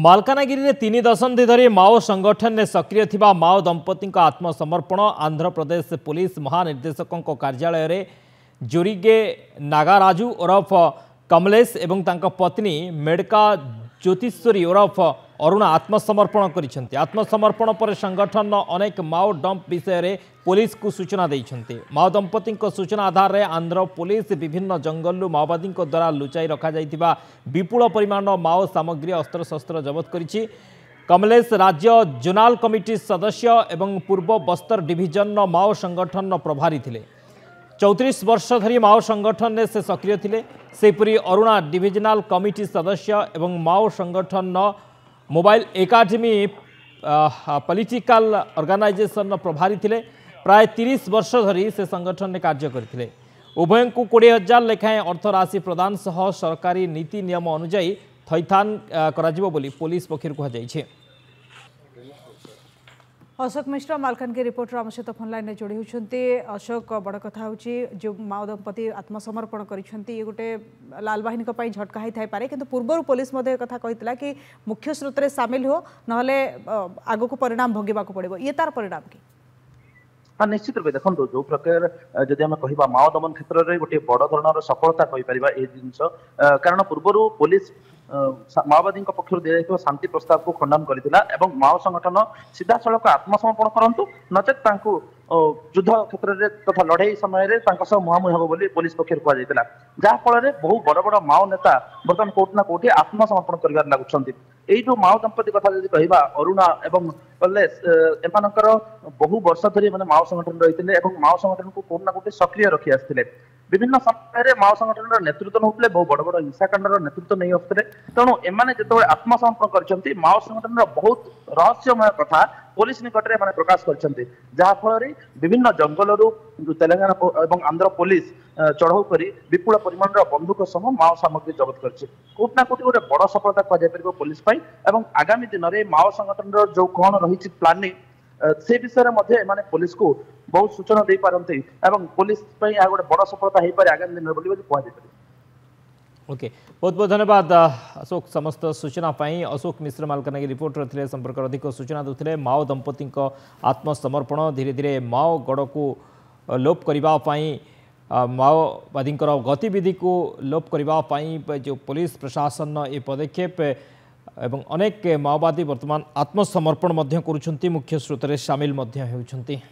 मालकानगिरी में 3 दशंधि धरी माओ संगठन में सक्रिय थिबा माओ दंपति आत्मसमर्पण आंध्र प्रदेश पुलिस महानिर्देशकों कार्यालय रे जोरीगे नागाराजू ओरफ कमलेश एवं तांका पत्नी मेडका ज्योतिश्वरी ओरफ अरुणा आत्मसमर्पण करिसेंती। आत्मसमर्पण पर संगठन अनेक माओ डंप विषय रे पुलिस को सूचना देइछंती। माओ दंपति सूचना आधार रे आंध्र पुलिस विभिन्न जंगलू माओवादी द्वारा लुचाई रखा जाइतिबा विपुल परिमाण माओ सामग्री अस्त्रशस्त्र जबत करिछि। कमलेश राज्य जोनाल कमिटी सदस्य एवं पूर्व बस्तर डिविजन माओ संगठन प्रभारी थिले। 34 वर्ष धरी माओ संगठन में से सक्रिय थिले। सेपरी अरुणा डिविजनल कमिटी सदस्य एवं माओ संगठन मोबाइल एकाडेमी पॉलिटिकल ऑर्गेनाइजेशन प्रभारी थिले। प्राय 30 वर्ष धरी से संगठन में कार्य करथिले। उभय को 20,000 लेखाएं अर्थराशि प्रदान सह सरकारी नीति नियम अनुଯାयी थैथान कराजिबो बोली पुलिस पक्षर कहुଯାଇଛି। अशोक मिश्र मालकानगिरी रिपोर्टर आम सहित फोन लाइन जोड़ी होती। अशोक बड़ कथा जो माओ दंपति आत्मसमर्पण करिसेंती गोटे लाल बाहिनी झटका ही थाई पारे किंतु पूर्व पुलिस कथा कही कि मुख्य स्रोत सामिल हो ना आग को परिणाम भोगवा पड़ो ये तार परिणाम कि हाँ निश्चित रूप देखो जो प्रकार जदि आम कह माओ दमन क्षेत्र में गोटे बड़ धरण सफलता कहीपर जिनस कारण पूर्व पुलिस माओवादी पक्ष दिया शांति प्रस्ताव को खंडन करता माओ संगठन सीधा सड़क आत्मसमर्पण करूँ नचेत युद्ध क्षेत्र में तथा लड़ाई समय मुहांमुही हम बोली पुलिस पक्ष कहुला जहाँफल बहु बड़ बड़ माओ नेता बर्तमान कौट ना कौटी आत्मसमर्पण कर लगुंट। यही जो माओ दंपति कथा जब कह अरुणा एवं कलेश एमानकर बहु वर्ष धरी माने माओ संगठन रही माओ संगठन को कौट ना कौटी सक्रिय रखी आसते विभिन्न समय माओ संगठन नेतृत्व नौते बहु बड़ बड़ हिंसाकांडर नेतृत्व नहीं आसते तेणु एमाने जो आत्मसमर्पण कर माओ संगठन बहुत रहस्यमय कथा पुलिस निकट में प्रकाश कर जहाँफल विभिन्न जंगल तेलंगाना और आंध्र पुलिस चढ़ाऊ कर विपुल परिमाण बंदूक सह माओ सामग्री जबत कर कौट ना कौटी गोटे बड़ सफलता कह पुलिस आगामी दिन में माओ संगठन जो कौन रही प्लानिंग से विषय में पुलिस को बहुत सूचना दे पारती पुलिस गोटे बड़ सफलता हो पारे आगामी दिन में कहते। ओके बहुत बहुत धन्यवाद अशोक समस्त सूचना पाई। अशोक मिश्र मालकानगिरी रिपोर्टर थे संपर्क अधिक सूचना दूसरे माओ दंपति आत्मसमर्पण धीरे धीरे माओ गड़ को लोप करने माओवादी गतिविधि को लोप करने जो पुलिस प्रशासन ये पदक्षेप एवं अनेक माओवादी वर्तमान आत्मसमर्पण करुछंती मुख्य स्रोत सामिल होउछंती।